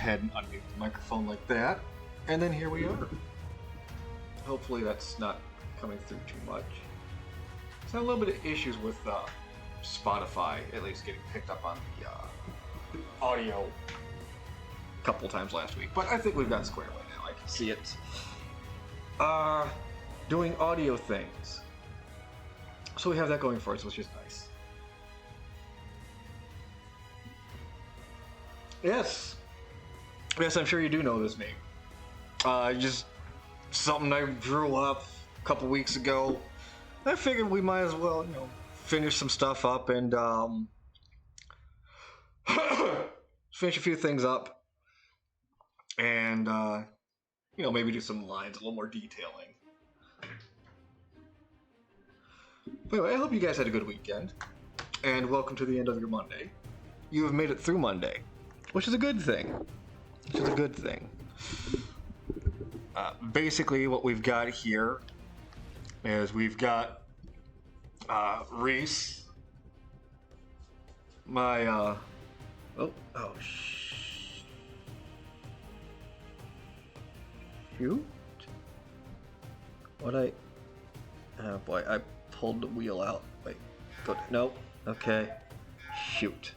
ahead and unmute the microphone like that. And then here we are. Hopefully that's not coming through too much. So a little bit of issues with Spotify, at least getting picked up on the audio a couple times last week. But I think we've got squared away now. I can see it. Doing audio things. So we have that going for us, which is nice. Yes, I'm sure you do know this name. Just something I drew up a couple weeks ago. I figured we might as well, finish some stuff up and finish a few things up, and maybe do some lines, a little more detailing. But anyway, I hope you guys had a good weekend, and welcome to the end of your Monday. You have made it through Monday, which is a good thing. Basically, what we've got here is we've got Reese, my shoot. Oh boy, I pulled the wheel out. Wait, nope. Okay, shoot.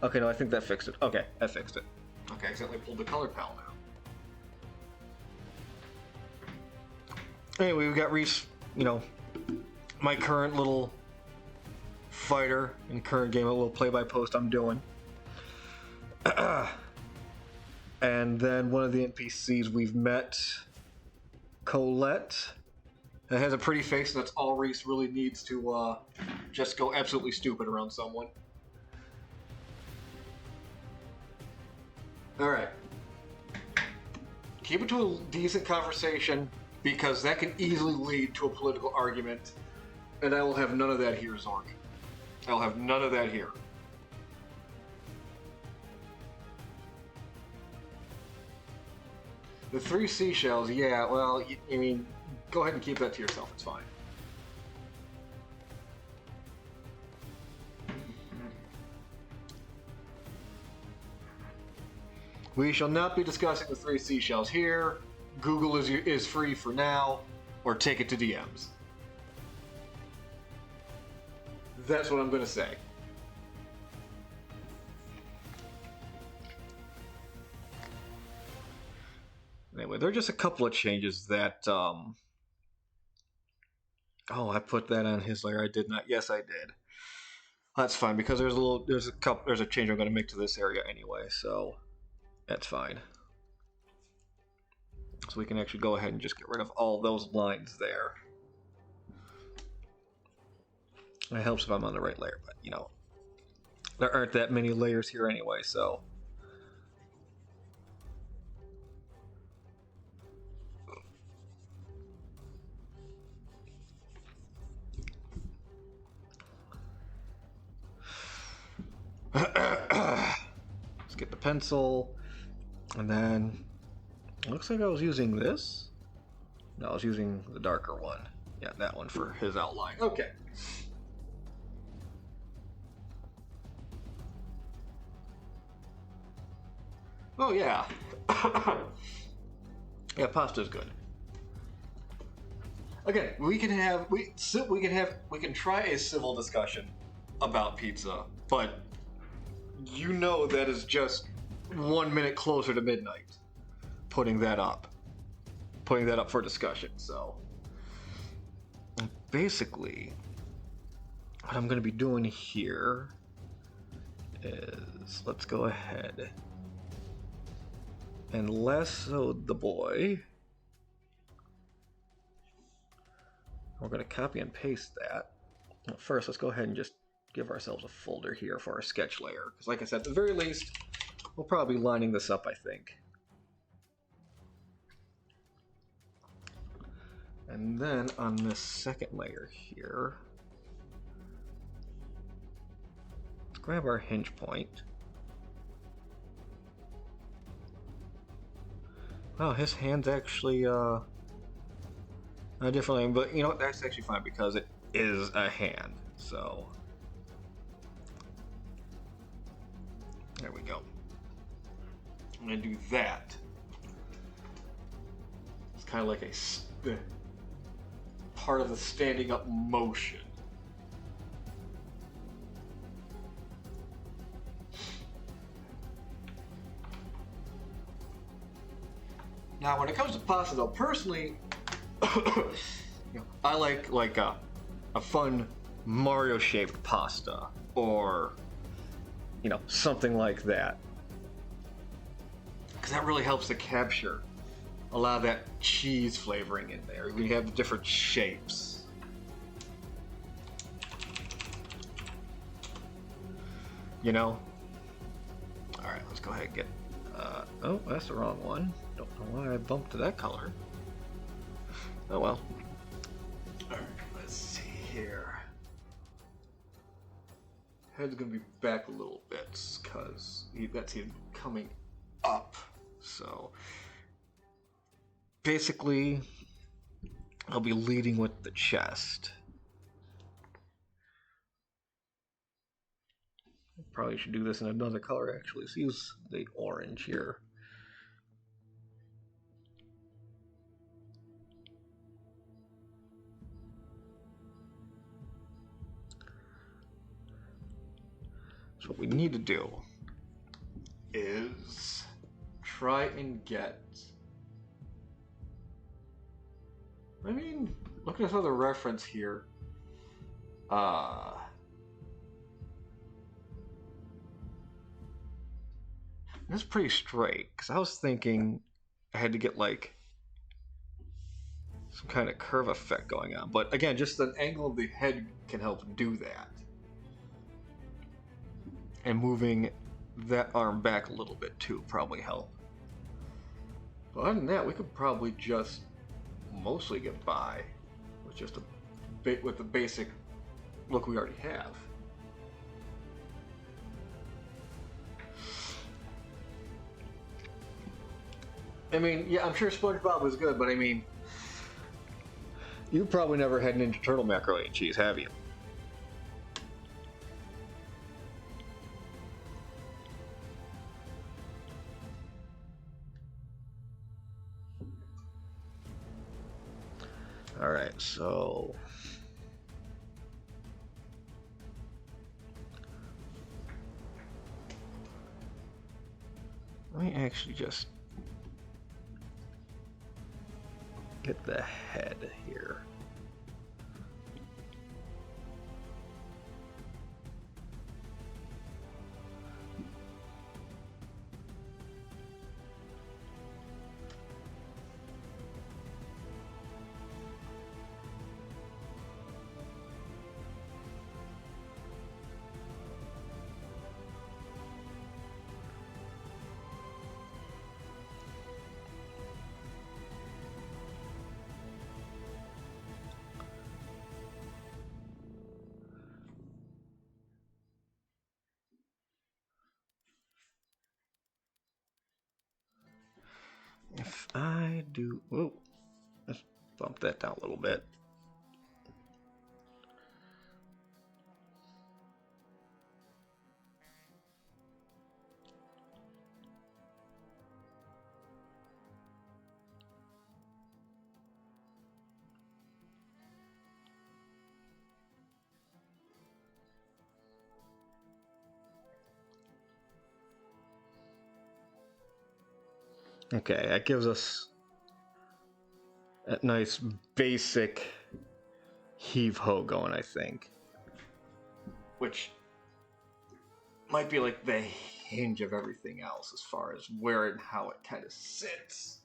Okay, no, I think that fixed it. Okay, I fixed it. Okay, I accidentally pulled the color palette out. Anyway, we've got Reese, my current little fighter in current game, a little play-by-post I'm doing. And then one of the NPCs we've met, Colette, that has a pretty face, and that's all Reese really needs to just go absolutely stupid around someone. Alright. Keep it to a decent conversation, because that can easily lead to a political argument, and I will have none of that here, Zork. I will have none of that here. The 3 seashells, yeah, well, I mean, go ahead and keep that to yourself, it's fine. We shall not be discussing the 3 seashells here. Google is free for now, or take it to DMs. That's what I'm going to say. Anyway, there are just a couple of changes that, Oh, I put that on his layer. I did not. Yes, I did. That's fine, because there's a change I'm going to make to this area anyway, so that's fine. So we can actually go ahead and just get rid of all those lines there. It helps if I'm on the right layer, but there aren't that many layers here anyway, so. Let's get the pencil, and then it looks like I was using this. No, I was using the darker one. Yeah, that one for his outline. Okay. Oh yeah. Yeah, pasta's good. Again, we can try a civil discussion about pizza, but that is just 1 minute closer to midnight. Putting that up for discussion. So basically, what I'm going to be doing here is, let's go ahead and lasso the boy. We're going to copy and paste that. Well, first, let's go ahead and just give ourselves a folder here for our sketch layer, because like I said, at the very least, we'll probably be lining this up, I think. And then on this second layer here, let's grab our hinge point. Wow, his hand's actually differently, but that's actually fine because it is a hand. So There we go. I'm gonna do that. It's kind of like a part of the standing up motion. Now, when it comes to pasta, though, personally, I like a fun Mario-shaped pasta, or something like that, because that really helps to capture a lot of that cheese flavoring in there. We have the different shapes. All right, let's go ahead and get. Oh, that's the wrong one. Don't know why I bumped to that color. Oh well. Alright, let's see here. Head's gonna be back a little bit because that's him coming up. So basically, I'll be leading with the chest. Probably should do this in another color actually. Let's use the orange here. So what we need to do is try and get... look at this other reference here. This is pretty straight, because I was thinking I had to get like some kind of curve effect going on. But again, just the angle of the head can help do that. And moving that arm back a little bit too probably help. But other than that, we could probably just mostly get by with just with the basic look we already have. Yeah, I'm sure SpongeBob was good, but you probably never had Ninja Turtle macaroni and cheese, have you? Alright, so... let me actually just get the head here. If I do... whoa, let's bump that down a little bit. Okay, that gives us a nice basic heave-ho going, I think. Which might be like the hinge of everything else as far as where and how it kind of sits.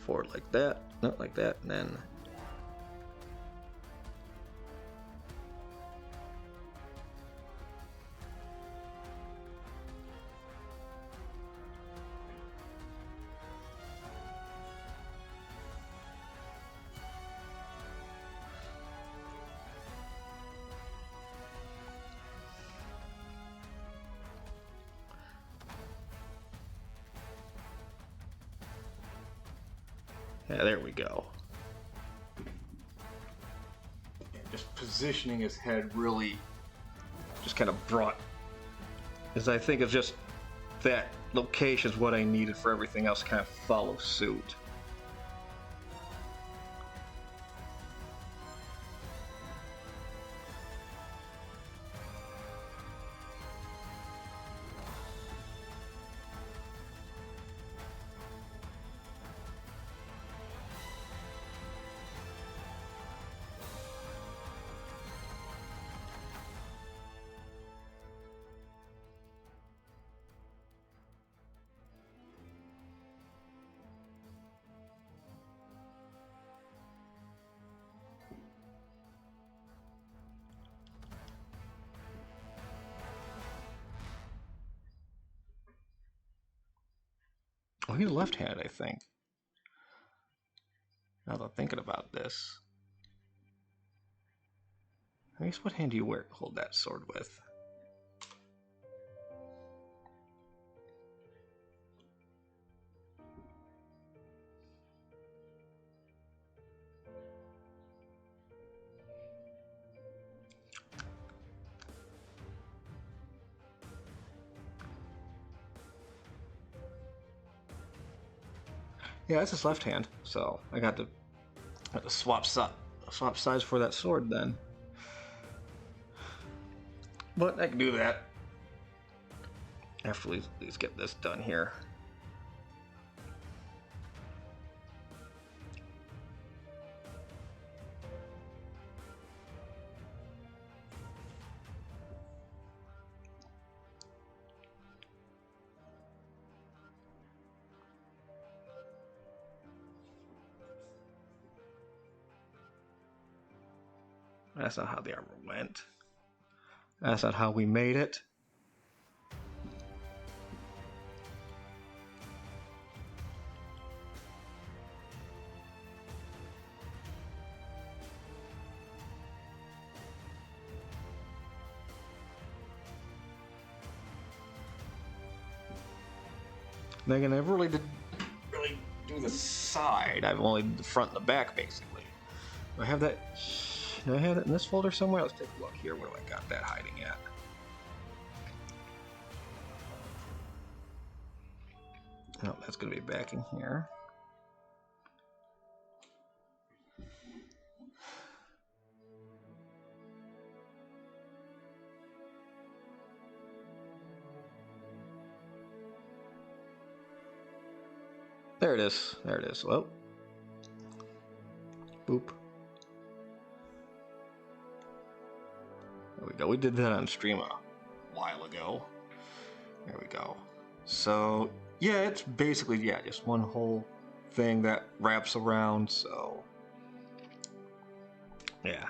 forward like that, not like that, and then yeah, there we go. Yeah, just positioning his head really just kind of brought, as I think it's just that location is what I needed for everything else to kind of follow suit. Oh, he's left-handed, I think. Now that I'm thinking about this, I guess what hand do you hold that sword with? Yeah, that's his left hand, so I got to swap sides for that sword then. But I can do that after we at least get this done here. That's not how the armor went. That's not how we made it. Then again, I never really did do the side. I've only did the front and the back, basically. Do I have that? Do I have it in this folder somewhere? Let's take a look here. Where do I got that hiding at? Oh, that's going to be back in here. There it is. There it is. Well, boop. There we go. We did that on stream a while ago. There we go. So, yeah, it's basically, yeah, just one whole thing that wraps around, so, yeah.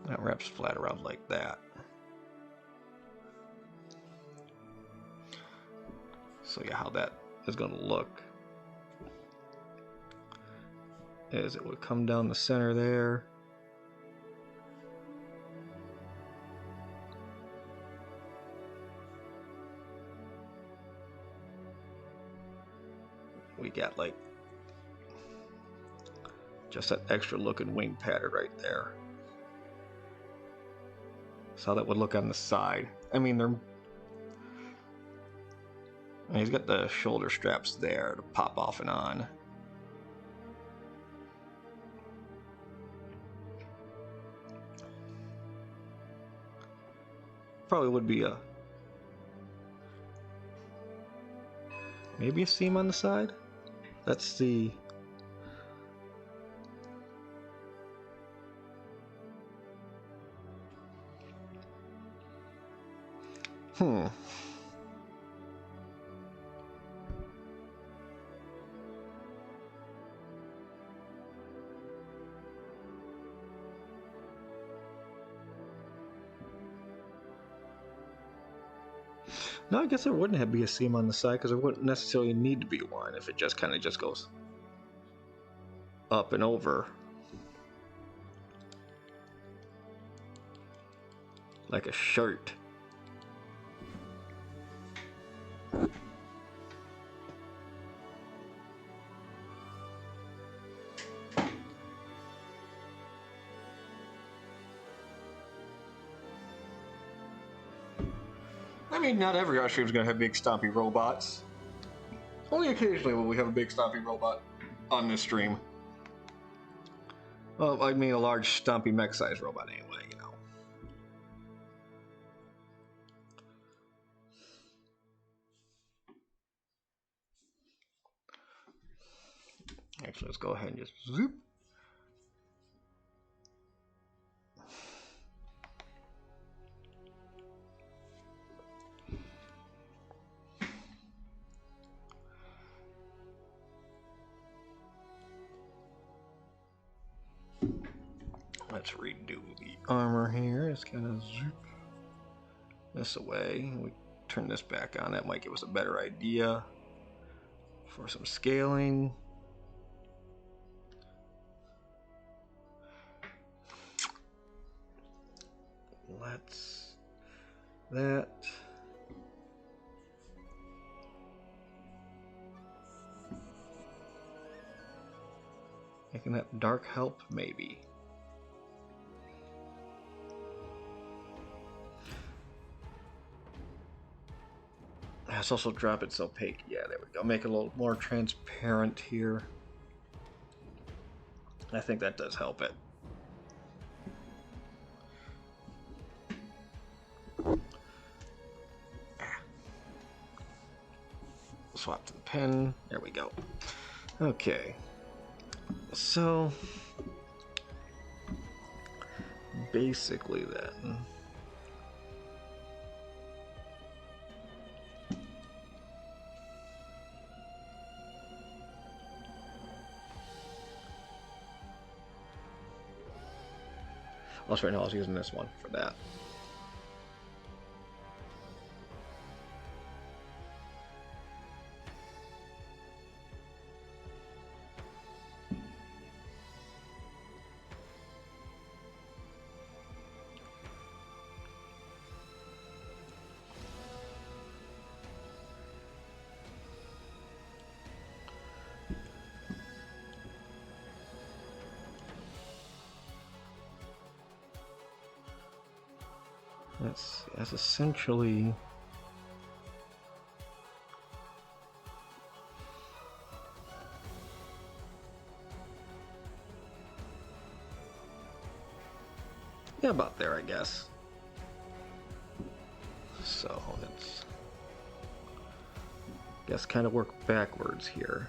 That wraps flat around like that. So yeah, how that is going to look is it would come down the center there. We got like just that extra looking wing pattern right there. So how that would look on the side. I mean, he's got the shoulder straps there to pop off and on. Probably would be maybe a seam on the side. That's the Hmm. No, I guess there wouldn't have be a seam on the side because there wouldn't necessarily need to be one if it just kind of just goes up and over like a shirt. I mean, not every art stream is going to have big stompy robots. Only occasionally will we have a big stompy robot on this stream. Well, I mean a large stompy mech-sized robot anyway, you know. Actually, let's go ahead and just zoop. Let's redo the armor here. It's kind of zoop this away. We turn this back on. That might give us a better idea for some scaling. Let's that. Making that dark help, maybe. Let's also drop its opaque. Yeah, there we go. Make it a little more transparent here. I think that does help it. Swap to the pen. There we go. Okay. So basically then, also right now I was using this one for that. That's essentially yeah, about there, I guess. So let's guess kind of work backwards here.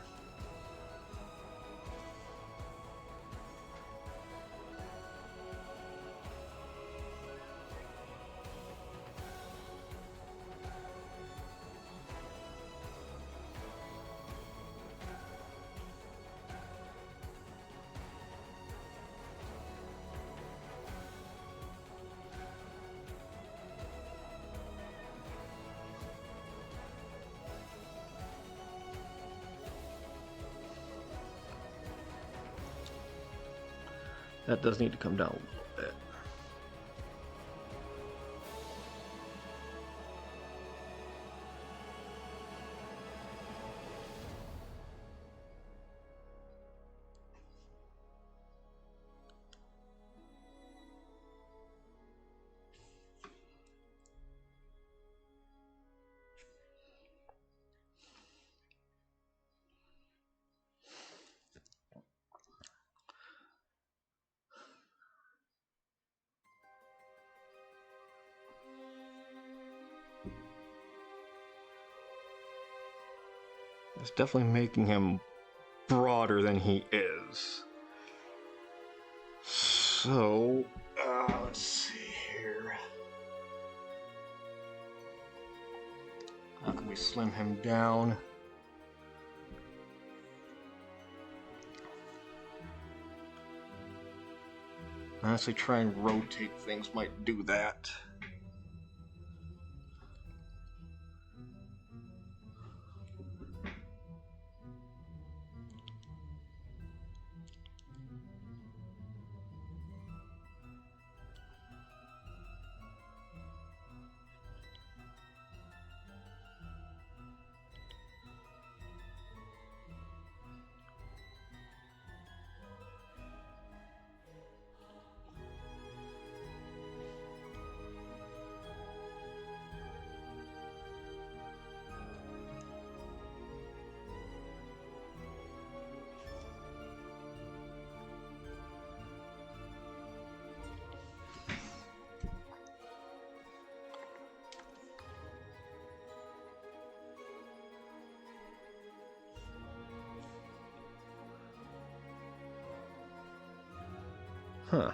That does need to come down a little bit. It's definitely making him broader than he is. So, let's see here. we slim him down. Honestly, try and rotate things might do that. Huh.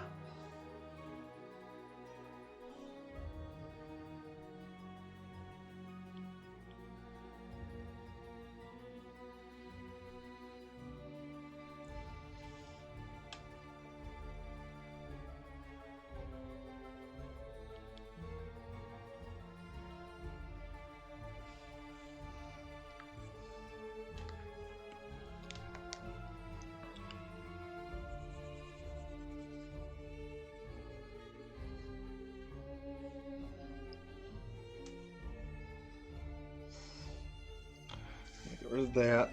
Get rid of that.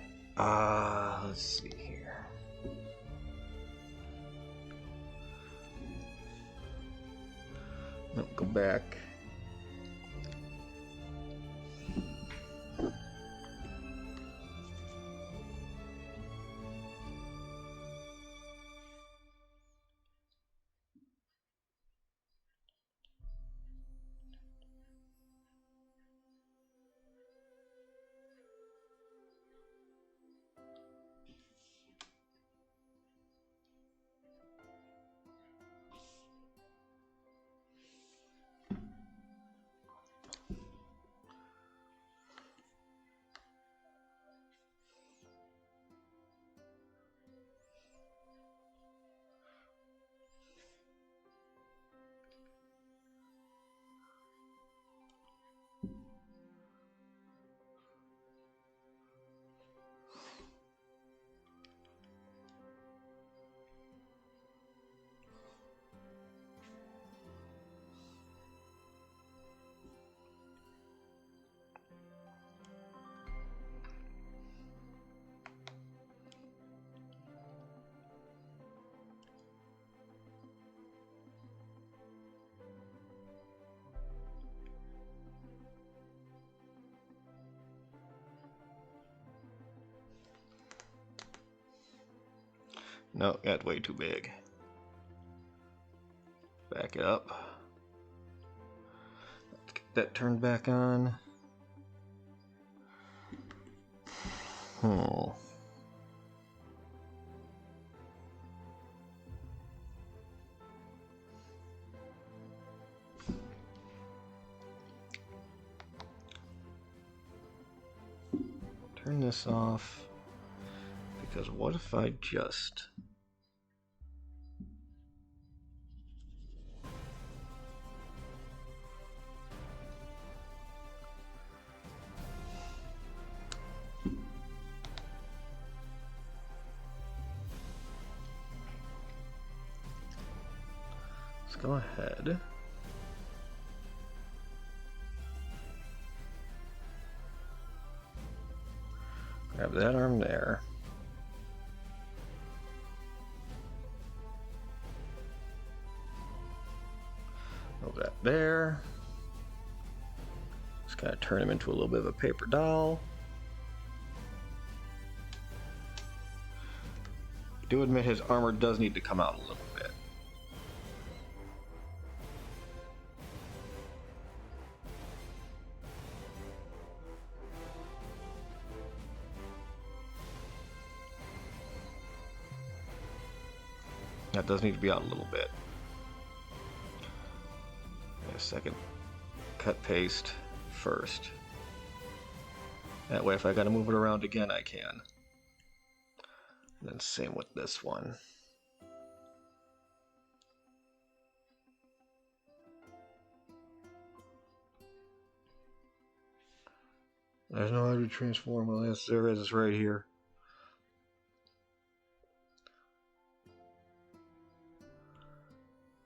Let's see here. Nope, go back. No, that's way too big. Back it up. Let's get that turned back on. Turn this off, because what if I just... Let's go ahead. Grab that arm there. Move that there. Just kind of turn him into a little bit of a paper doll. I do admit his armor does need to come out a little bit. That does need to be out a little bit. Wait a second. Cut paste first. That way if I gotta move it around again, I can. And then same with this one. There's no how to transform. Well, yes, there is. It's right here.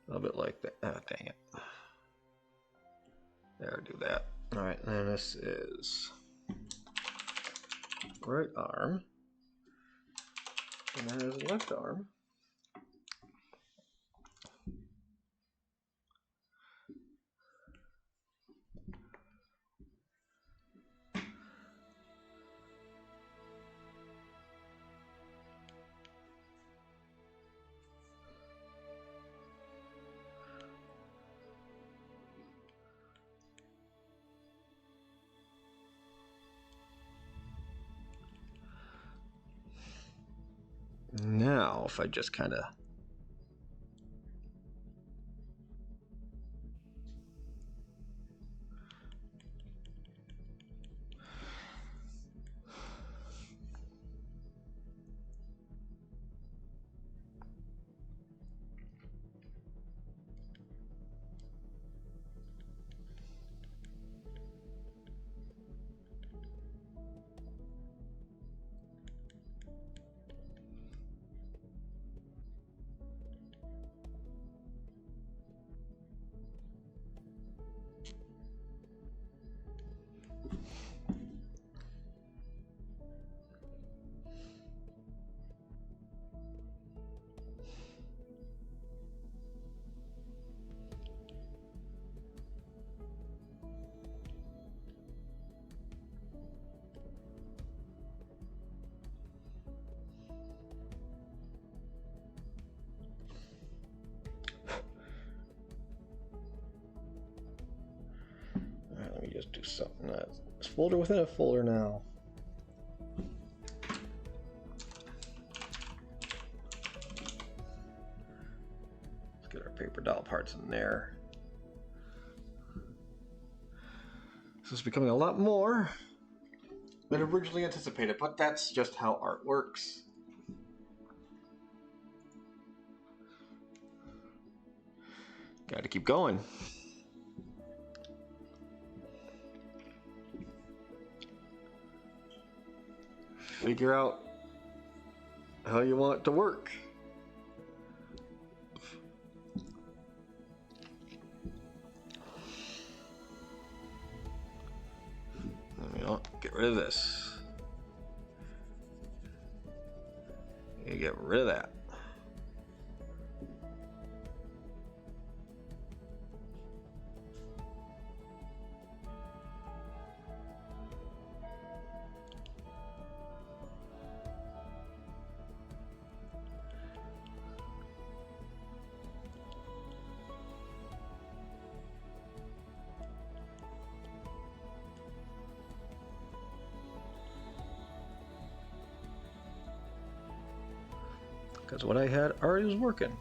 A little bit like that. Ah, dang it. There, do that. Alright, and then this is right arm. And that is left arm. Now, if I just kind of let me just do something. It's folder within a folder now. Let's get our paper doll parts in there. This is becoming a lot more than originally anticipated, but that's just how art works. Got to keep going. Figure out how you want it to work. You know, get rid of this. You get rid of that. Because what I had already was working.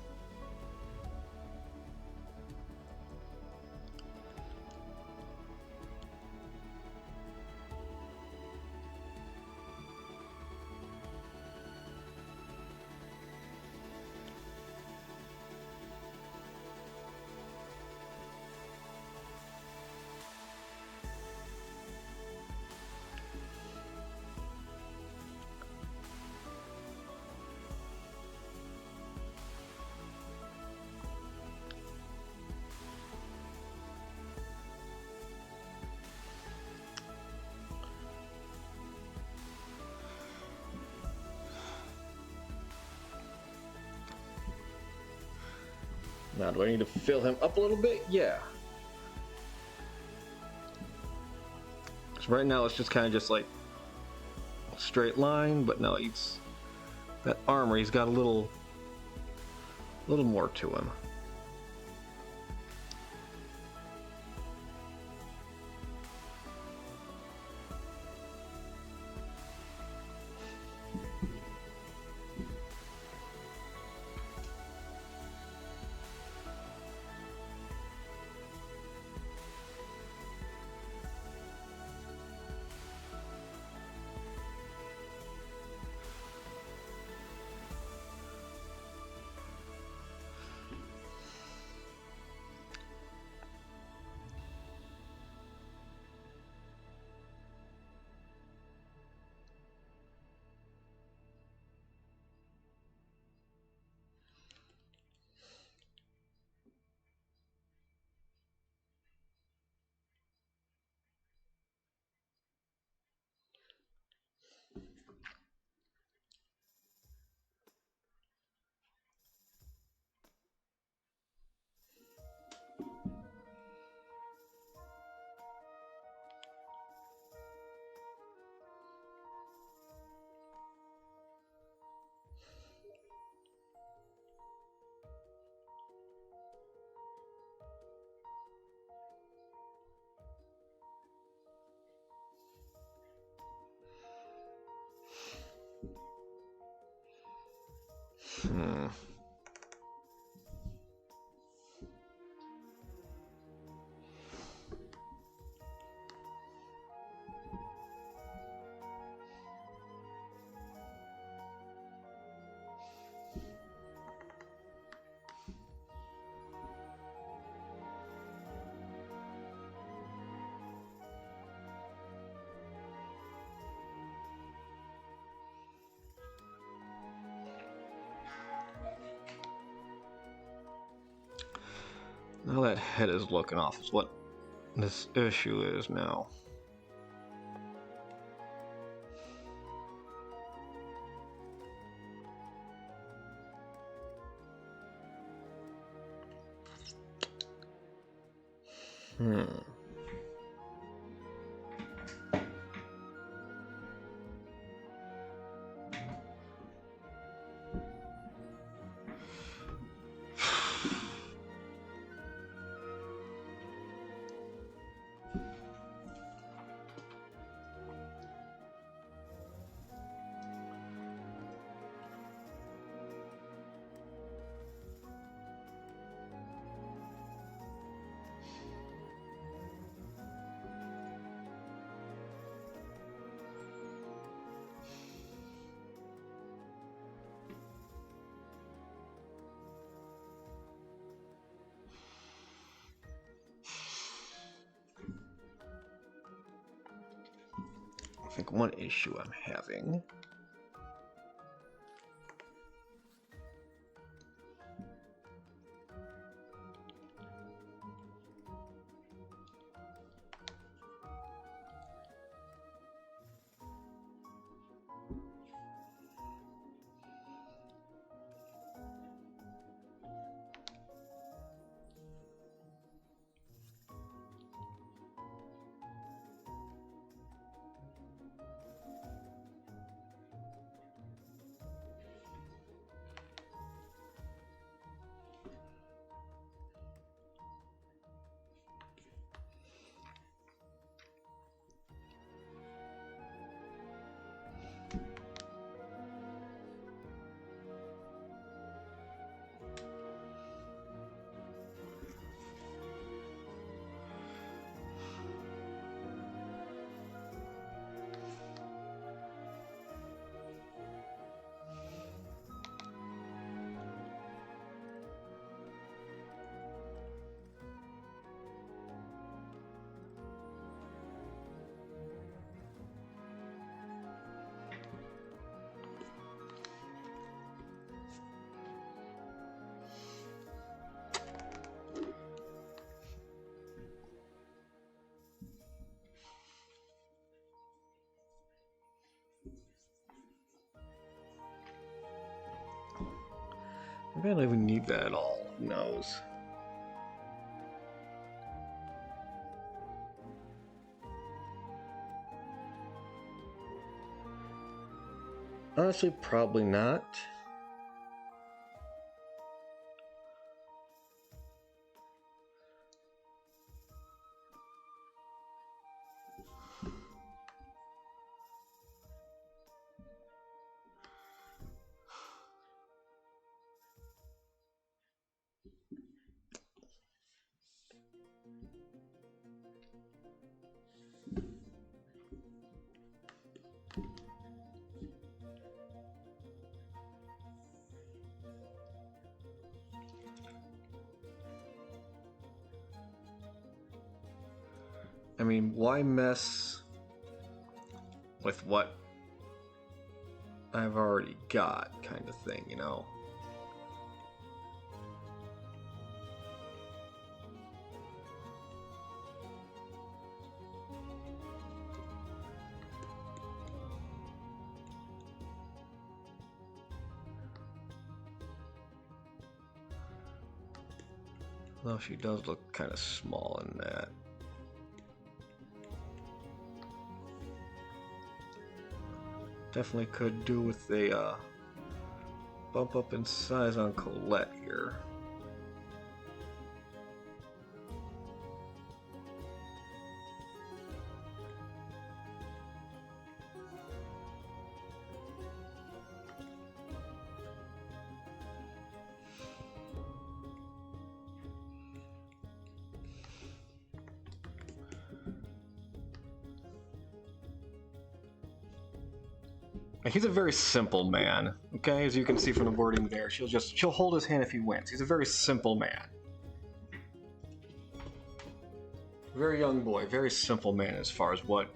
Now, do I need to fill him up a little bit? Yeah. So right now it's just kind of just like a straight line, but no, he's that armor. He's got a little more to him. Hmm. Now that head is looking off is what this issue is now. Hmm. I think one issue I'm having. Maybe I don't even need that at all. Who knows? Honestly, probably not. I mean, why mess with what I've already got, kind of thing, you know? Though she does look kind of small in that. Definitely could do with a bump up in size on Colette here. He's a very simple man, okay? As you can see from the wording there, she'll hold his hand if he wins. He's a very simple man. Very young boy, very simple man as far as what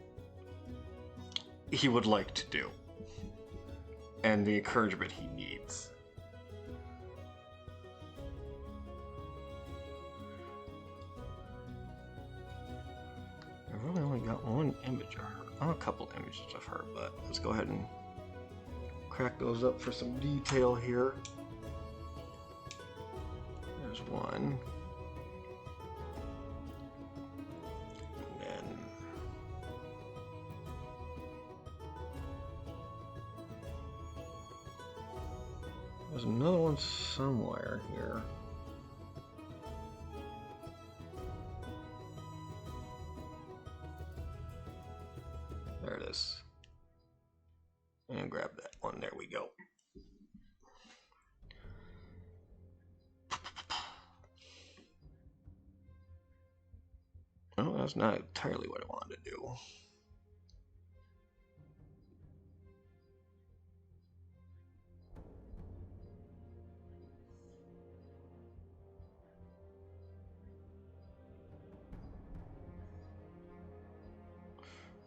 he would like to do. And the encouragement he needs. I really only got one image of her. Oh, a couple images of her, but let's go ahead and crack those up for some detail here. There's one. And then there's another one somewhere here. There it is. And grab that one. There we go. Oh, that's not entirely what I wanted to do.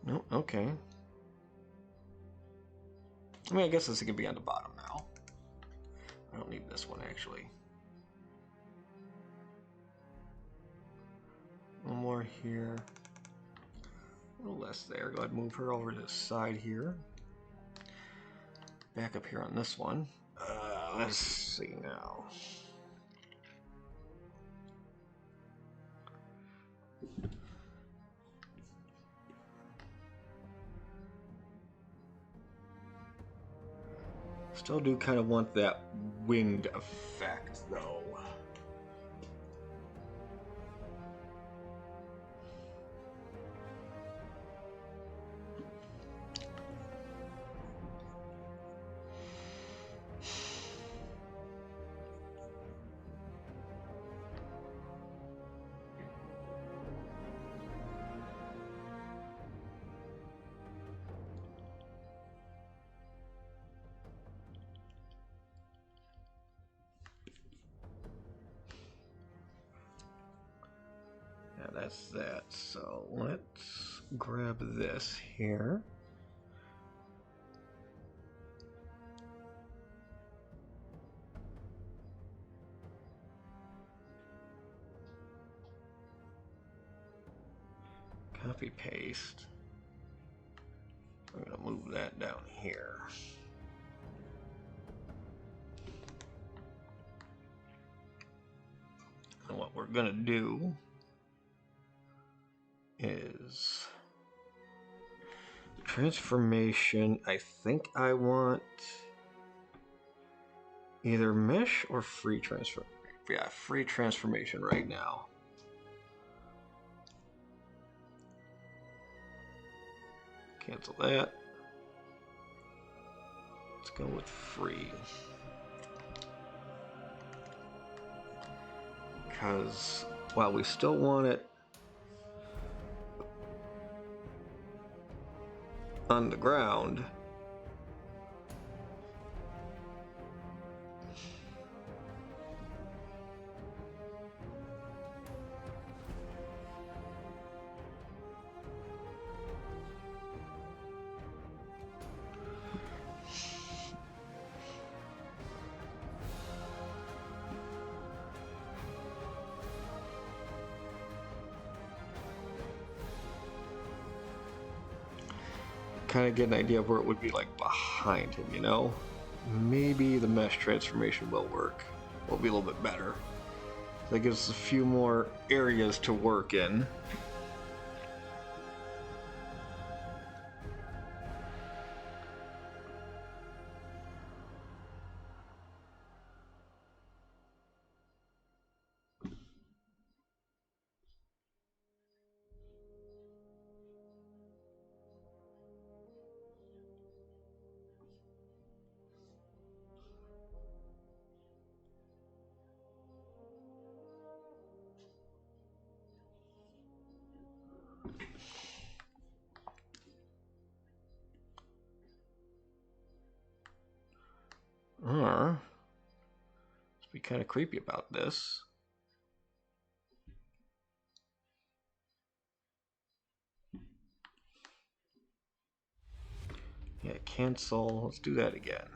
No, okay. I mean, I guess this can be on the bottom now. I don't need this one, actually. One more here. A little less there. Go ahead and move her over to the side here. Back up here on this one. Let's see now. Still do kind of want that wind effect, though. That's that. So let's grab this here. Copy paste. I'm gonna move that down here. And what we're gonna do is transformation. I think I want either mesh or free transfer. Yeah, free transformation right now. Cancel that. Let's go with free. Because while we still want it on the ground, kind of get an idea of where it would be like behind him, you know? Maybe the mesh transformation will work. Will be a little bit better. That gives us a few more areas to work in. Or, let's be kind of creepy about this. Yeah, cancel. Let's do that again.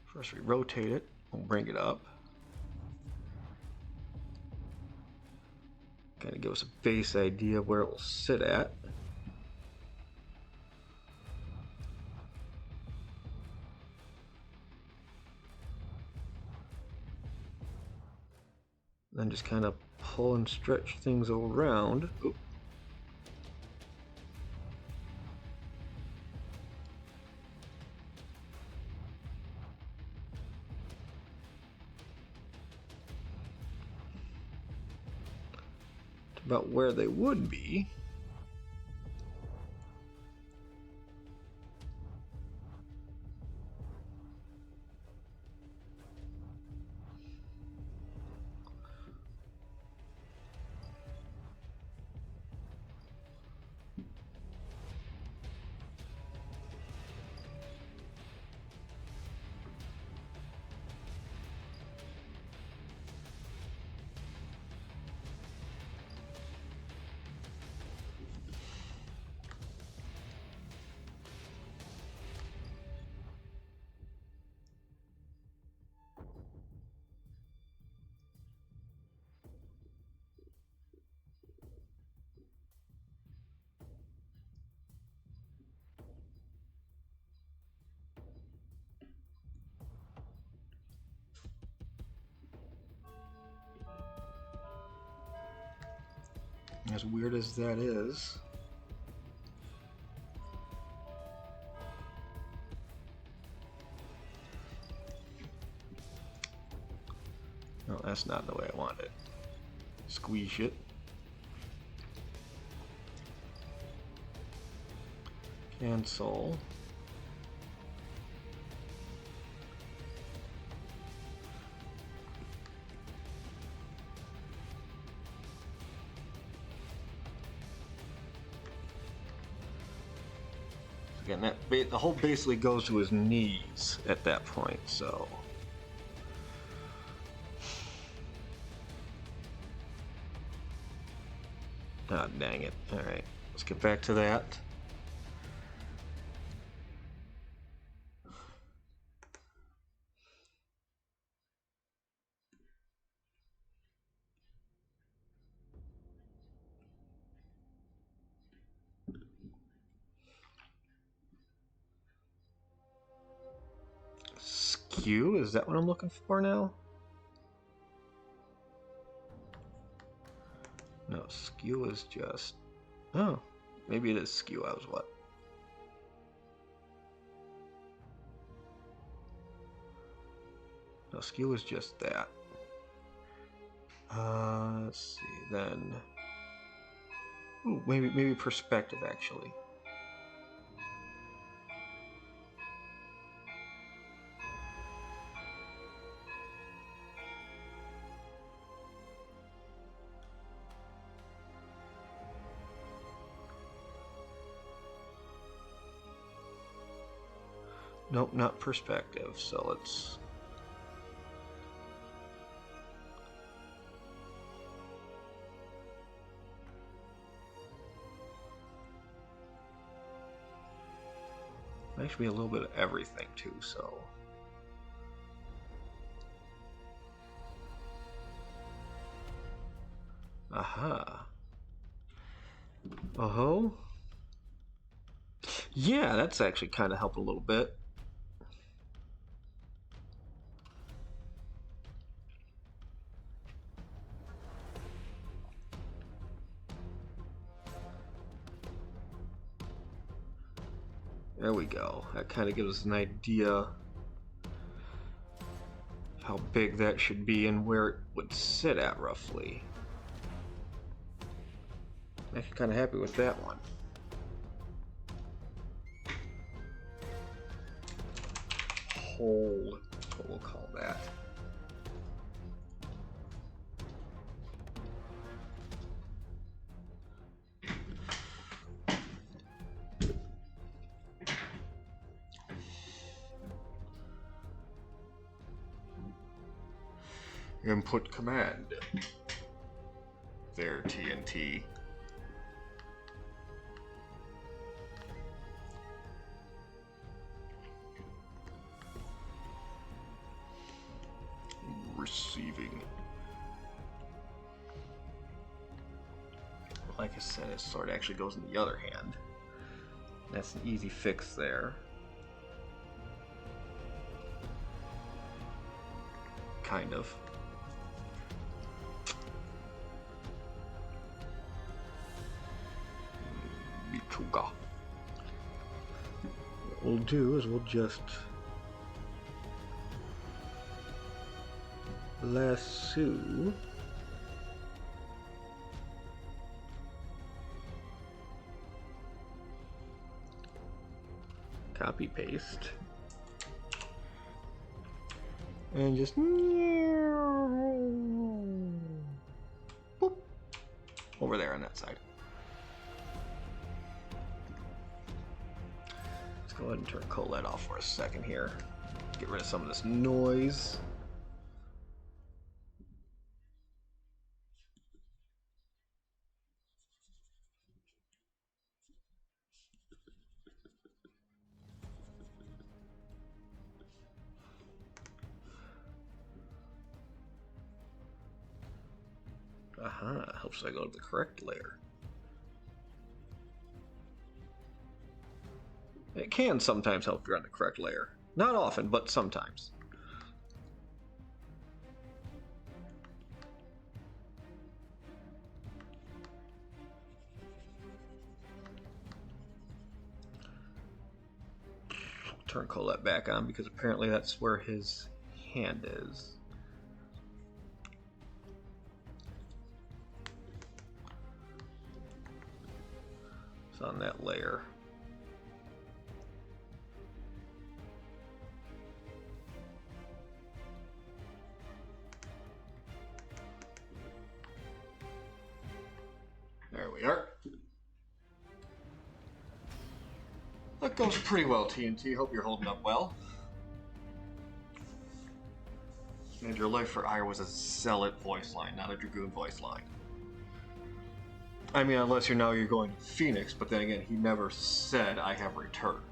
First we rotate it. We'll bring it up. Kind of give us a base idea of where it will sit at. Then just kind of pull and stretch things around. Oop. About where they would be. As weird as that is. No, that's not the way I want it. Squeeze it. Cancel. Again, that the hole basically goes to his knees at that point, so. Ah, dang it. Alright, let's get back to that. Skew? Is that what I'm looking for now? No, skew is just... Oh, maybe it is skew. I was what? No, skew is just that. Let's see, then... Ooh, maybe perspective, actually. Nope, not perspective, so let's... Actually, a little bit of everything, too, so... Aha. Oh-ho. Yeah, that's actually kind of helped a little bit. There we go. That kind of gives us an idea how big that should be and where it would sit at roughly. I'm actually kind of happy with that one. Hold, that's what we'll call that. Input command. There, TNT. Receiving. Like I said, his sword actually goes in the other hand. That's an easy fix there. Kind of. Bituga. What we'll do is we'll just lasso copy paste and just boop, over there on that side. Let's go ahead and turn Colette off for a second here. Get rid of some of this noise. Aha, helps I go to the correct layer. It can sometimes help if you're on the correct layer. Not often, but sometimes. Turn Colette back on because apparently that's where his hand is. It's on that layer. There we are. That goes pretty well, TNT. Hope you're holding up well. And your life for Ire was a zealot voice line, not a dragoon voice line. I mean, unless you're going to Phoenix, but then again, he never said I have returned.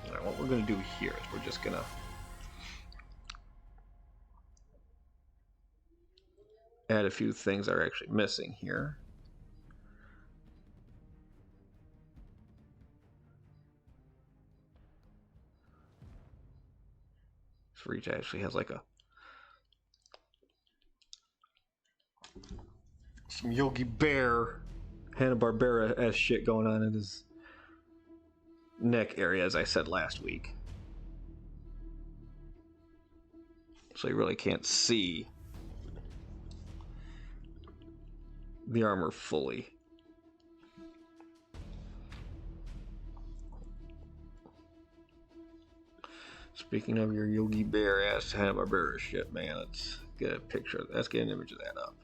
Alright, what we're going to do here is we're just going to add a few things that are actually missing here. This Reach actually has like some Yogi Bear, Hanna-Barbera-esque shit going on in his neck area, as I said last week. So you really can't see the armor fully. Speaking of your Yogi Bear ass Hanna-Barbera shit, man, let's get a picture. Let's get an image of that up.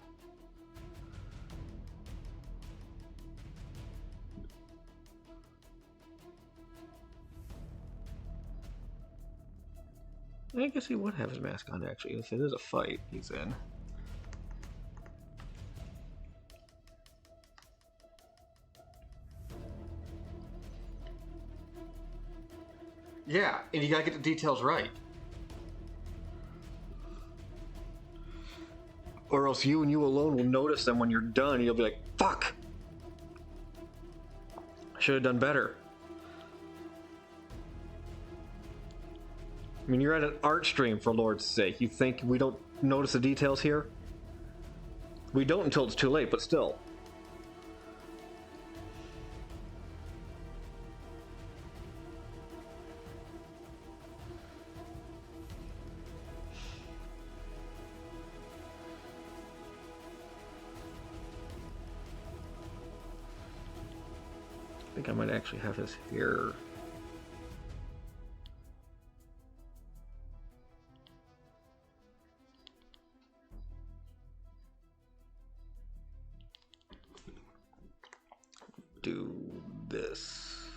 I guess he would have his mask on actually. If it is a fight he's in. Yeah, and you gotta get the details right. Or else you and you alone will notice them when you're done. You'll be like, fuck! I should have done better. I mean, you're at an art stream, for Lord's sake. You think we don't notice the details here? We don't until it's too late, but still. I think I might actually have his hair. this.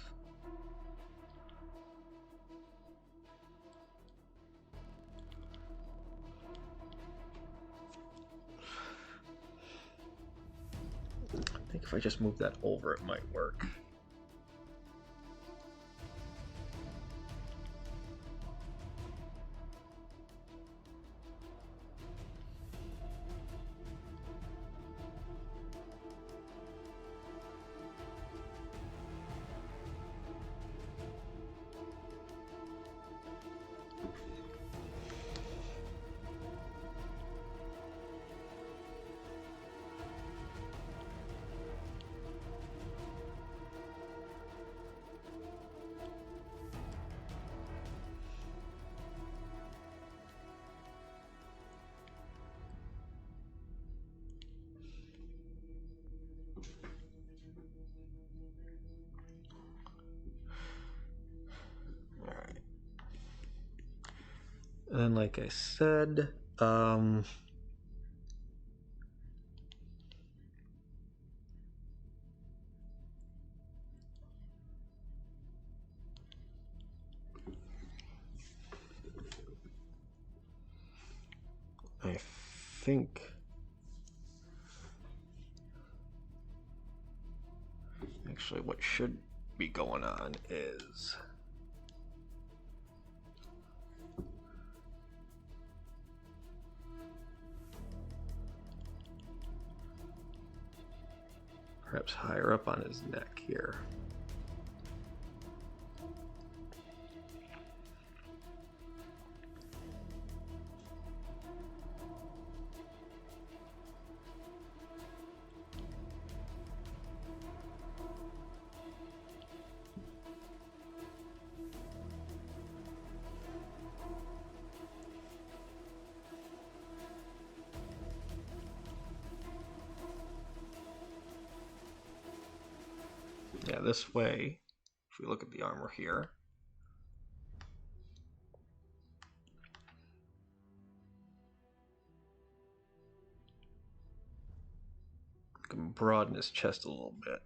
I think if I just move that over, it might work. And like I said, I think actually what should be going on is perhaps higher up on his neck here. Yeah, this way, if we look at the armor here, we can broaden his chest a little bit.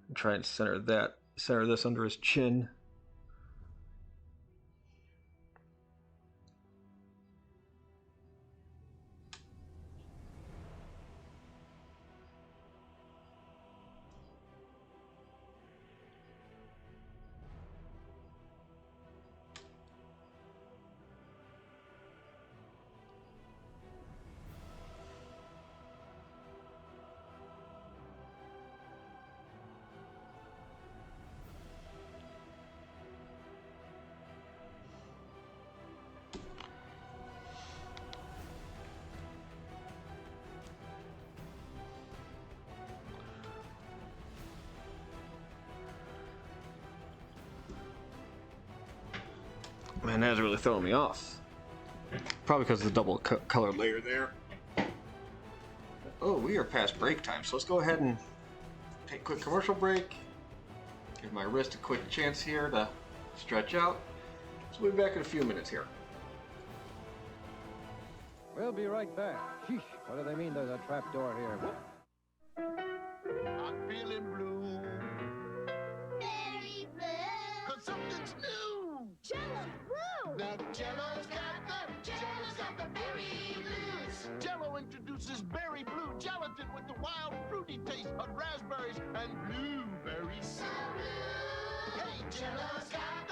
And try and center this under his chin. Man, that's really throwing me off. Probably because of the double color layer there. Oh, we are past break time, so let's go ahead and take a quick commercial break. Give my wrist a quick chance here to stretch out. So we'll be back in a few minutes here. We'll be right back. Sheesh, what do they mean there's a trap door here? I'm feeling blue. Very blue. 'Cause something's new. Jello's blue. Now Jello's got the berry blues. Jello introduces berry blue gelatin with the wild fruity taste of raspberries and blueberries. So blue. Hey, Jello's got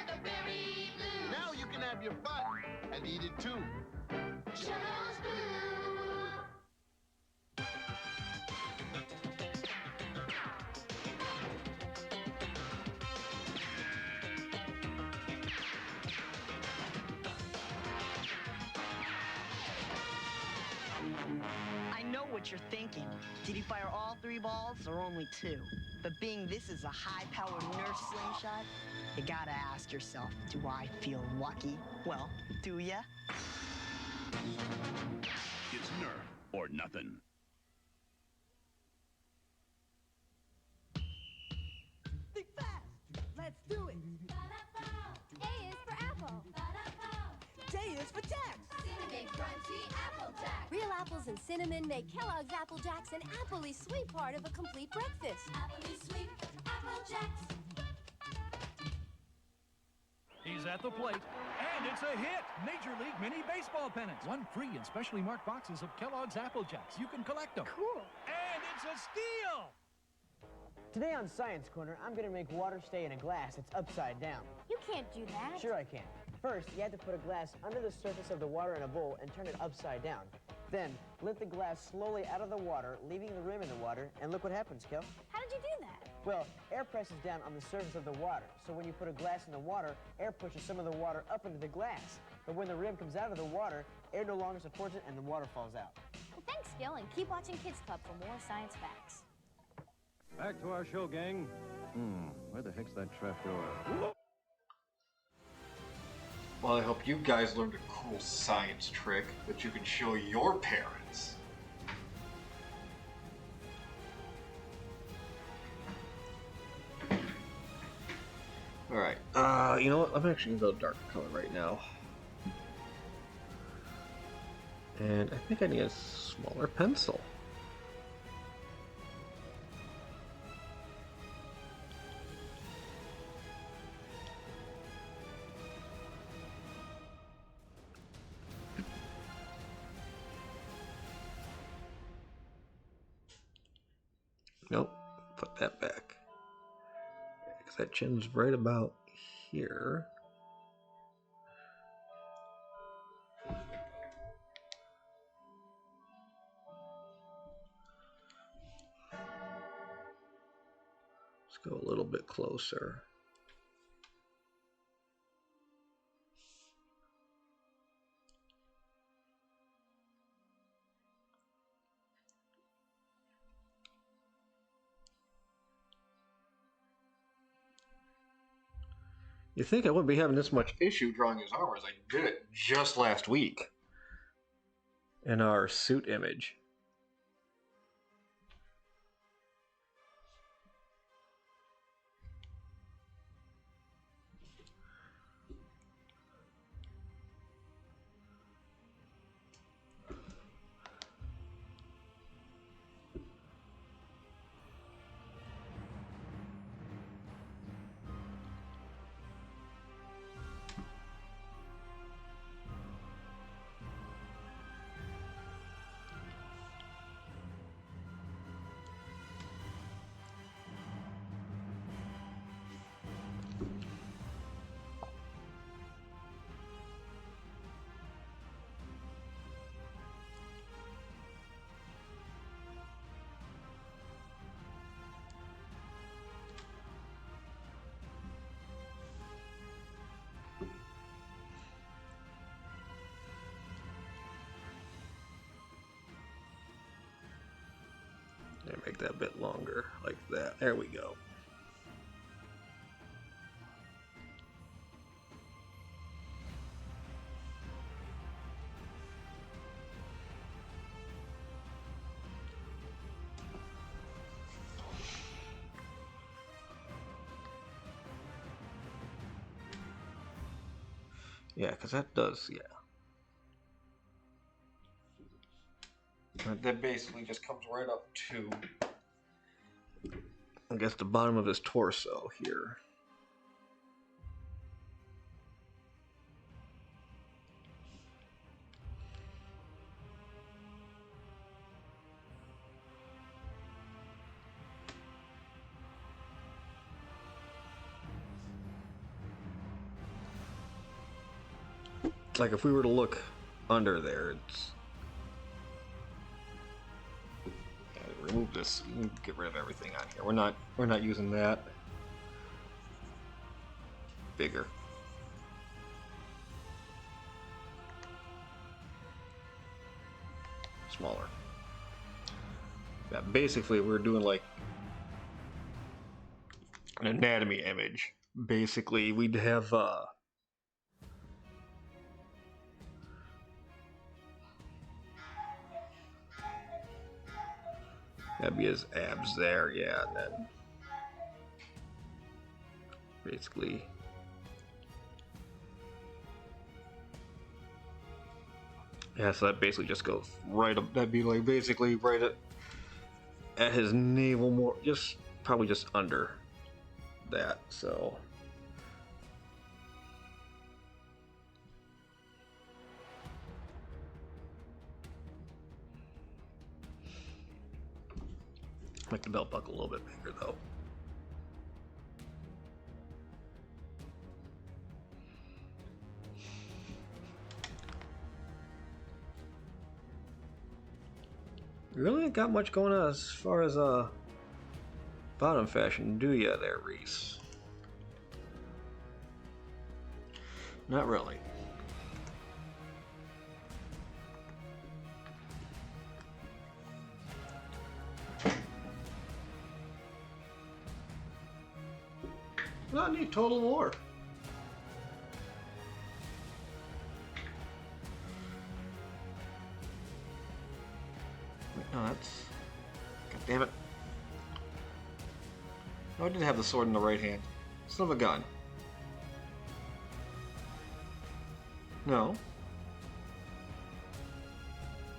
the berry blues. Now you can have your fun and eat it too. Jello's blue. I know what you're thinking. Did he fire all 3 balls or only 2? But being this is a high-powered Nerf slingshot, you gotta ask yourself, do I feel lucky? Well, do ya? It's Nerf or nothing. Think fast. Let's do it. A is for apple. J is for tax. big crunchy Apple Jacks. Real apples and cinnamon make Kellogg's Apple Jacks an appley sweet part of a complete breakfast. Appley sweet Apple Jacks. He's at the plate, and it's a hit! Major League Mini Baseball pennants. One free in specially marked boxes of Kellogg's Apple Jacks. You can collect them. Cool. And it's a steal! Today on Science Corner, I'm gonna make water stay in a glass that's upside down. You can't do that. Sure I can. First, you have to put a glass under the surface of the water in a bowl and turn it upside down. Then, lift the glass slowly out of the water, leaving the rim in the water, and look what happens, Kel. How did you do that? Well, air presses down on the surface of the water, so when you put a glass in the water, air pushes some of the water up into the glass. But when the rim comes out of the water, air no longer supports it and the water falls out. Well, thanks, Gil, and keep watching Kids Club for more science facts. Back to our show, gang. Where the heck's that trapdoor? Well, I hope you guys learned a cool science trick that you can show your parents. Alright, you know what? I'm actually gonna go dark color right now. And I think I need a smaller pencil. Nope, put that back. Because that chin's right about here. Let's go a little bit closer. You think I wouldn't be having this much issue drawing his armor as I did it just last week in our suit image. And make that a bit longer, like that. There we go. Yeah, because that does, yeah. That basically just comes right up to, I guess, the bottom of his torso here. It's like if we were to look under there, it's... Remove this. You can get rid of everything on here. We're not using that. Bigger. Smaller. Yeah, basically we're doing like an anatomy image. Basically we'd have that'd be his abs there, yeah, and then basically Yeah, so that basically just goes right up. That'd be like basically right at his navel, more just probably just under that. So make the belt buckle a little bit bigger though. Really ain't got much going on as far as bottom fashion, do ya there, Reese? Not really. Not any Total War. No, that's... God damn it. No, I did have the sword in the right hand. Son of a gun. No.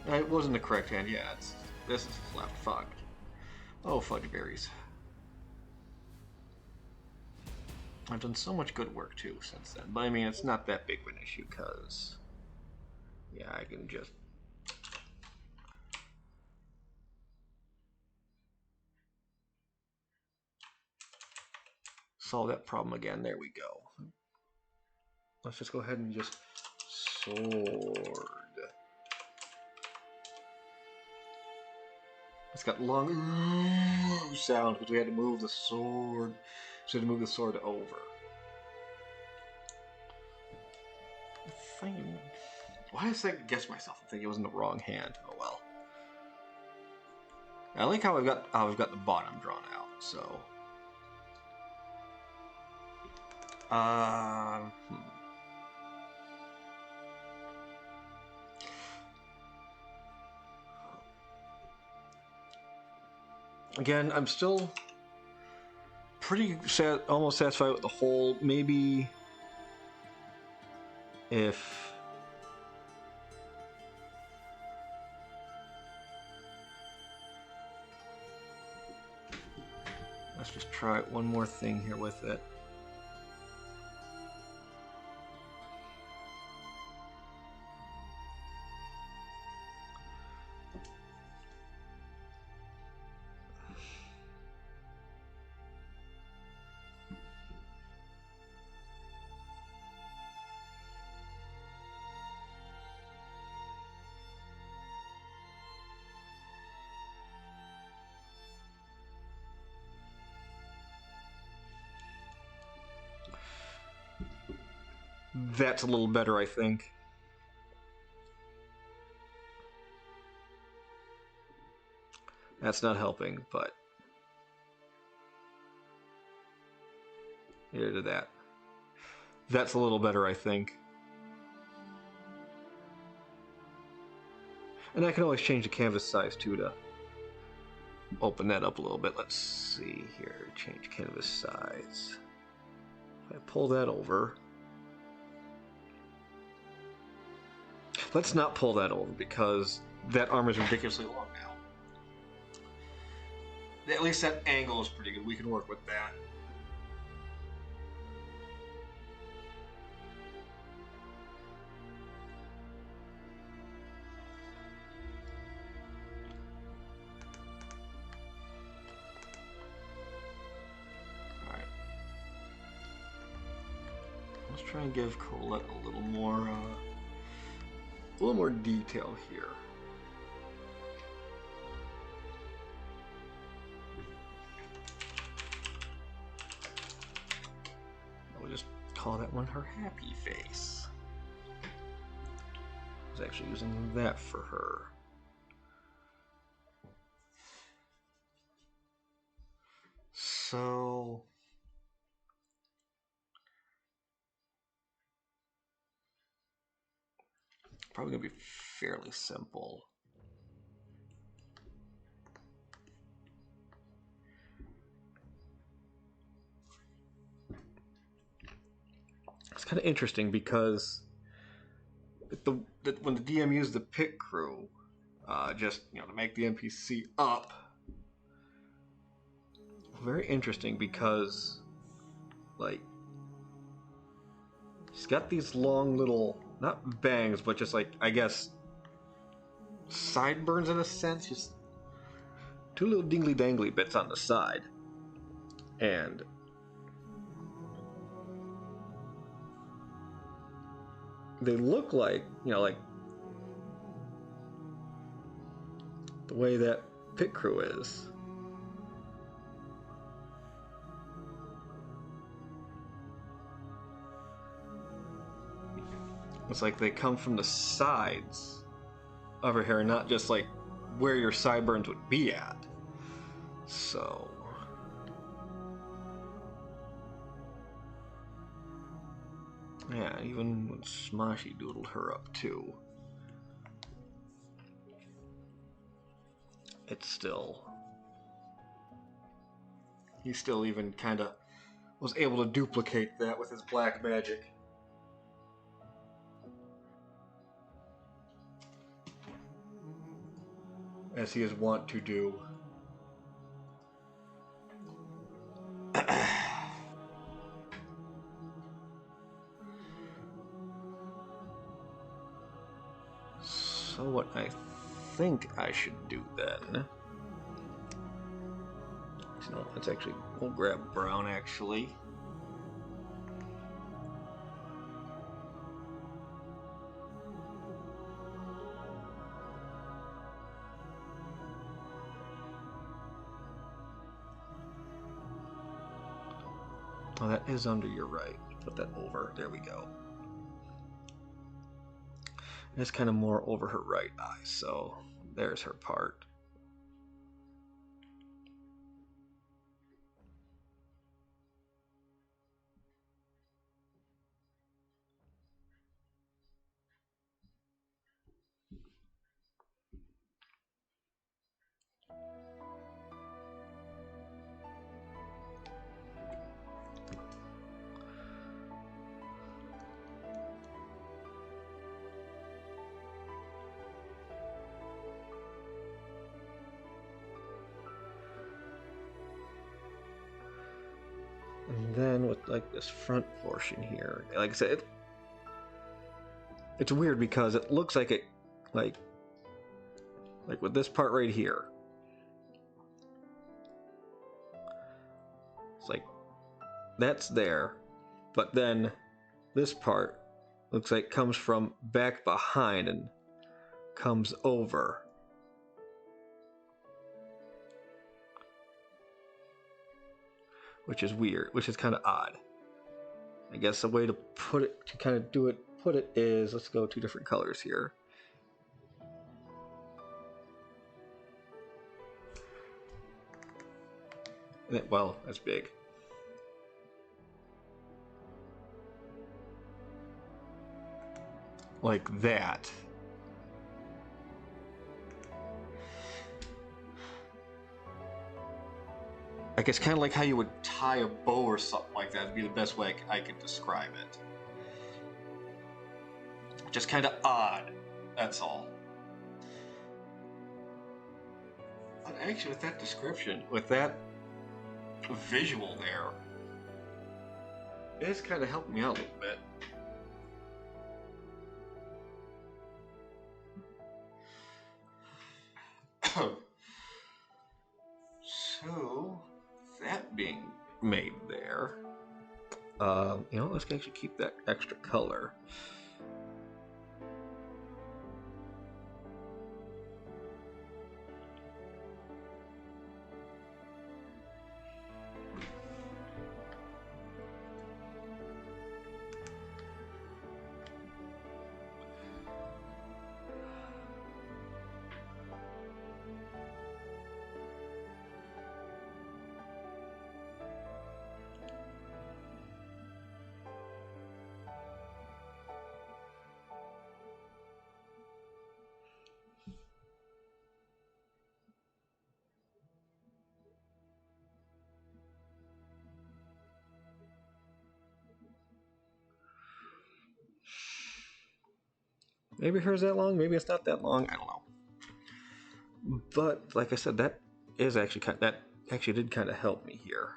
It wasn't the correct hand. Yeah, this is left. Fuck. Oh, fudge berries. I've done so much good work too since then. But I mean, it's not that big of an issue because... Yeah, I can just... solve that problem again. There we go. Let's just go ahead and just sword. It's got long sound because we had to move the sword. So we had to move the sword over. Why did I second guess myself? I think it was in the wrong hand. Oh well. I like how I've got the bottom drawn out. So. Again, I'm still pretty almost satisfied with the whole. Maybe if let's just try one more thing here with it. That's a little better, I think. That's not helping, but here to that. That's a little better, I think. And I can always change the canvas size too to open that up a little bit. Let's see here. Change canvas size. If I pull that over. Let's not pull that over because that armor is ridiculously long now. At least that angle is pretty good. We can work with that. Alright. Let's try and give Colette a little more detail here. We'll just call that one her happy face. I was actually using that for her. So probably gonna be fairly simple. It's kind of interesting because when the DM used the pit crew, just to make the NPC up. Very interesting because, like, he's got these long little, not bangs, but just like, I guess, sideburns in a sense. Just two little dingly dangly bits on the side. And they look like, like the way that pit crew is. It's like they come from the sides of her hair, not just like where your sideburns would be at. So yeah, even when Smoshy doodled her up too, it's still, he still even kind of was able to duplicate that with his black magic. As he is wont to do. So what I think I should do then, no, let's actually, we'll grab brown actually. Oh, that is under your right. Put that over. There we go. It's kind of more over her right eye, so there's her part. And then with like this front portion here, like I said, it's weird because it looks like it, like with this part right here, it's like that's there, but then this part looks like comes from back behind and comes over. Which is weird, which is kind of odd. I guess the way to put it, to kind of put it is, let's go two different colors here. Well, that's big. Like that. I guess kind of like how you would tie a bow or something like that would be the best way I could describe it. Just kind of odd, that's all. But actually, with that description, with that visual there, it's kind of helped me out a little bit. So, that being made there, let's actually keep that extra color. Maybe hers that long, maybe it's not that long, I don't know. But like I said, that is actually that actually did kind of help me here.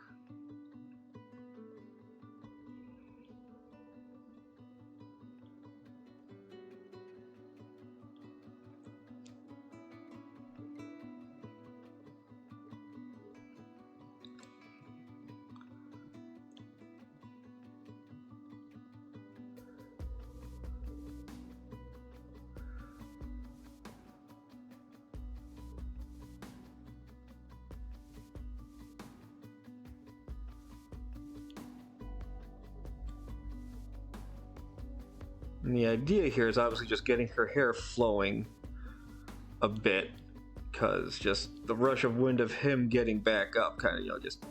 And the idea here is obviously just getting her hair flowing a bit, because just the rush of wind of him getting back up kind of, you know, just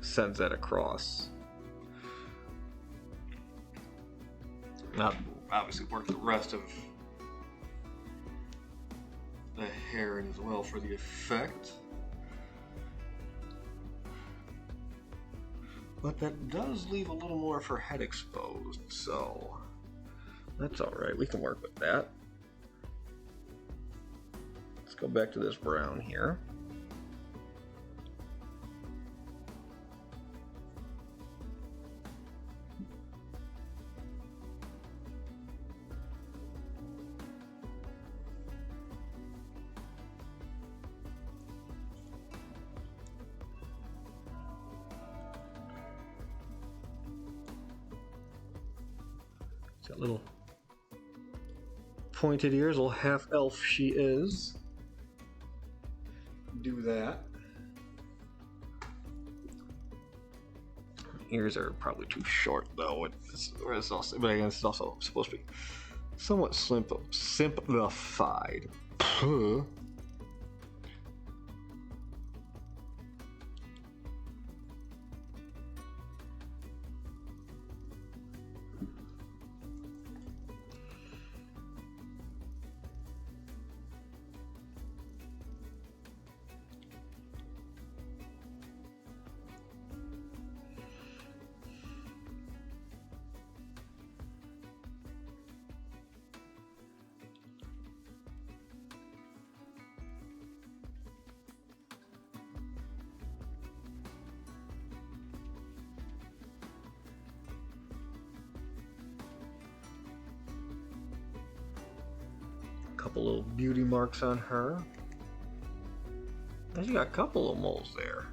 sends that across. Now, obviously work the rest of the hair in as well for the effect. But that does leave a little more of her head exposed, so that's alright, we can work with that. Let's go back to this brown here. Got little pointed ears, little half elf she is. Do that. Ears are probably too short though. It's also, but again, it's also supposed to be somewhat simplified. Couple little beauty marks on her. And she got a couple of moles there.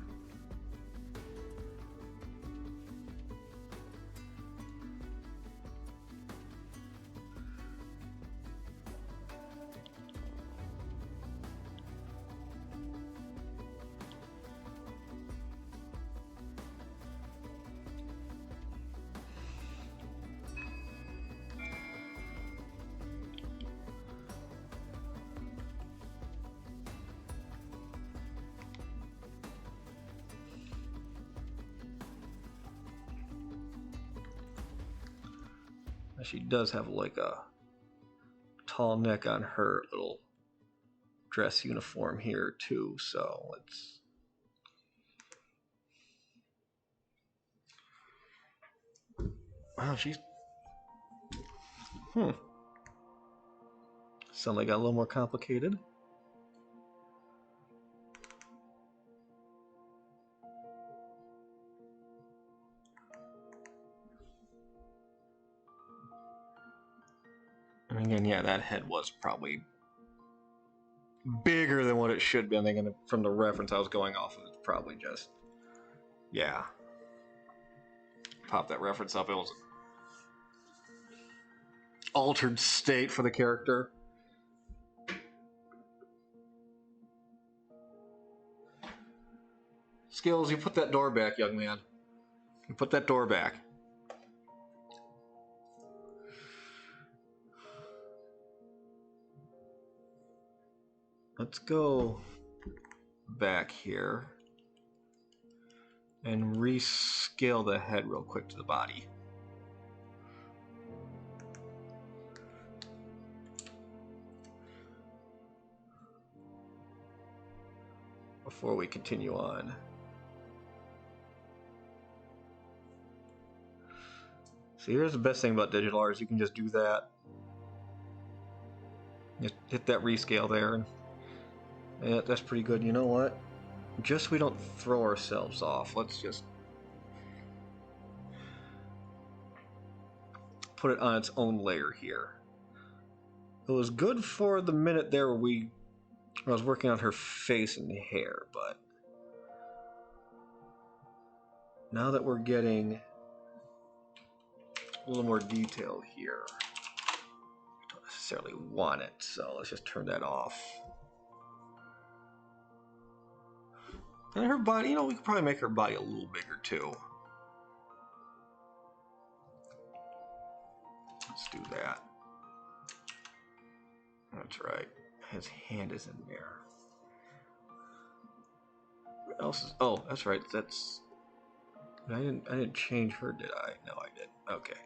She does have like a tall neck on her little dress uniform here too, so let's wow, she's suddenly got a little more complicated. And again, yeah, that head was probably bigger than what it should be. I'm thinking from the reference I was going off of, it's probably just, yeah. Pop that reference up, it was altered state for the character. Skills, you put that door back, young man. You put that door back. Let's go back here and rescale the head real quick to the body. Before we continue on. So here's the best thing about digital art is you can just do that Hit that rescale there. And yeah, that's pretty good. You know what? Just so we don't throw ourselves off, let's just put it on its own layer here. It was good for the minute there where I was working on her face and hair, but now that we're getting a little more detail here, I don't necessarily want it, so let's just turn that off. And her body, we could probably make her body a little bigger too. Let's do that. That's right. His hand is in there. What else is? Oh, that's right. That's. I didn't change her, did I? No, I didn't. Okay.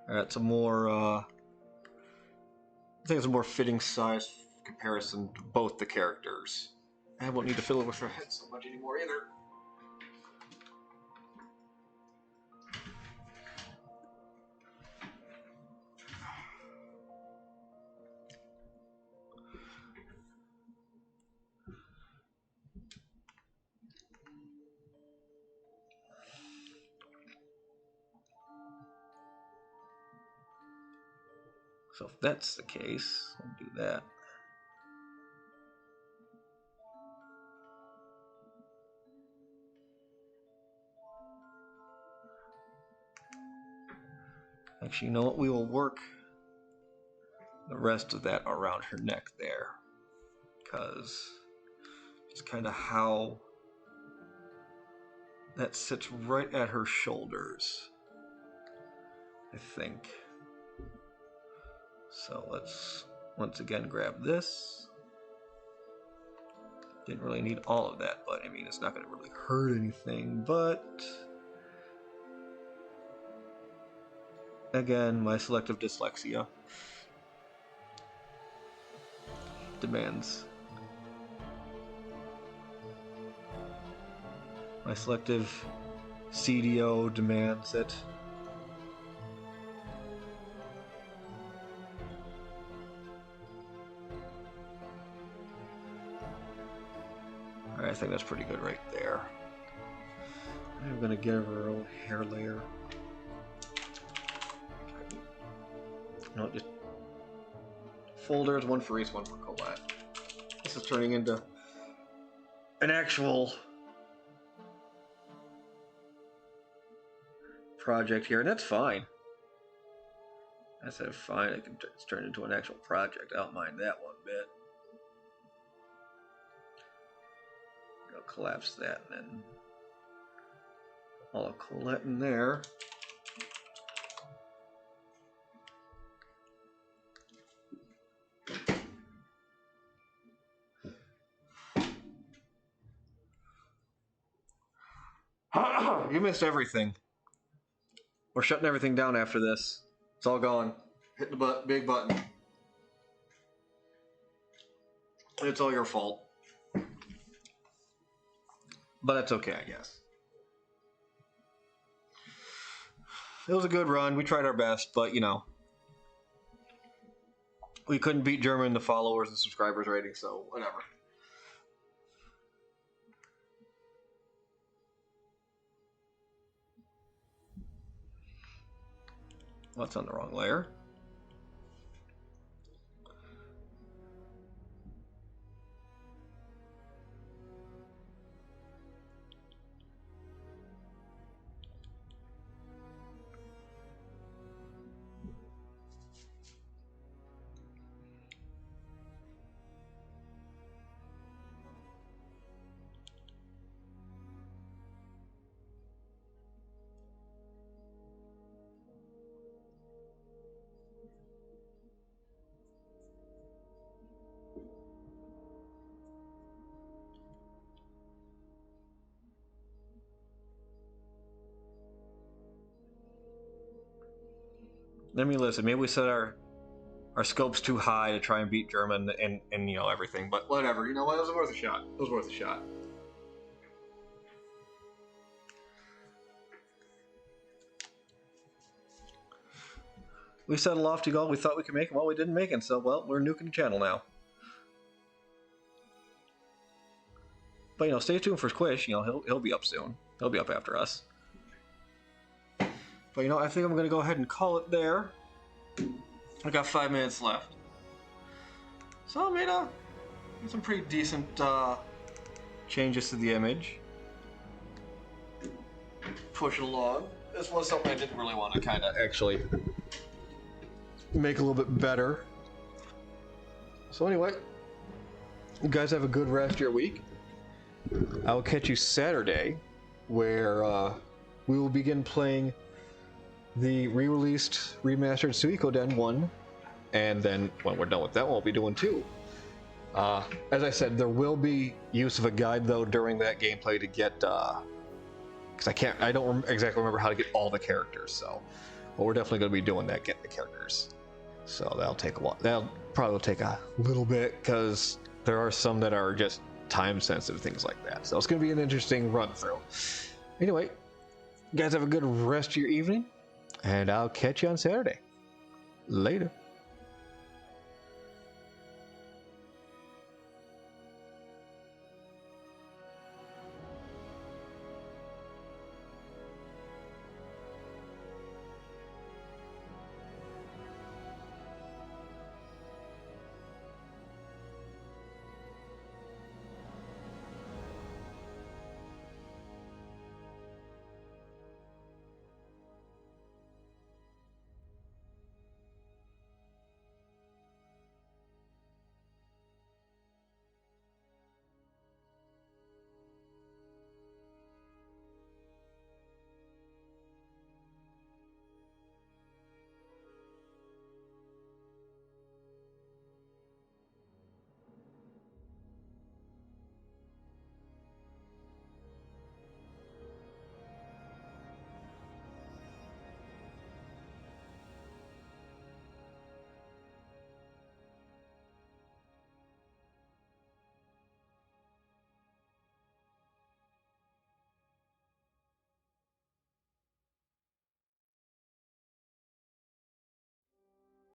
That's a more, I think it's a more fitting size comparison to both the characters. I won't need to fiddle with her head so much anymore either. So if that's the case, I'll do that. Actually, you know what? We will work the rest of that around her neck there, because it's kind of how that sits right at her shoulders, I think. So let's once again grab this. Didn't really need all of that, but I mean, it's not going to really hurt anything, but again, my selective dyslexia demands. My selective CDO demands it. I think that's pretty good right there. I'm going to give her own hair layer. No, just folders, one for Reese, one for Colette. This is turning into an actual project here, and that's fine. I said fine, it's turned into an actual project. I don't mind that one bit. I'll collapse that and then all of Colette in there. You missed everything. We're shutting everything down after this. It's all gone. Hit the big button. It's all your fault. But that's okay, I guess. It was a good run. We tried our best, but we couldn't beat German in the followers and subscribers rating, so whatever. Well, that's on the wrong layer. I mean, listen, maybe we set our scopes too high to try and beat German and you know, everything, but whatever. You know what? It was worth a shot. It was worth a shot. We set a lofty goal. We thought we could make it. Well, we didn't make it, so, well, we're nuking the channel now. But, you know, stay tuned for Squish. You know, he'll be up soon. He'll be up after us. But, you know, I think I'm going to go ahead and call it there. I got 5 minutes left. So I made some pretty decent changes to the image. Push it along. This was something I didn't really want to kind of actually make a little bit better. So anyway, you guys have a good rest of your week. I'll catch you Saturday, where we will begin playing the re-released remastered Suikoden 1, and then when we're done with that one, we'll be doing 2. As I said, there will be use of a guide though during that gameplay to get because I don't exactly remember how to get all the characters, so but we're definitely going to be doing that, getting the characters. So that'll take a while. That'll probably take a little bit because there are some that are just time sensitive, things like that. So it's going to be an interesting run through. Anyway, you guys have a good rest of your evening, and I'll catch you on Saturday. Later.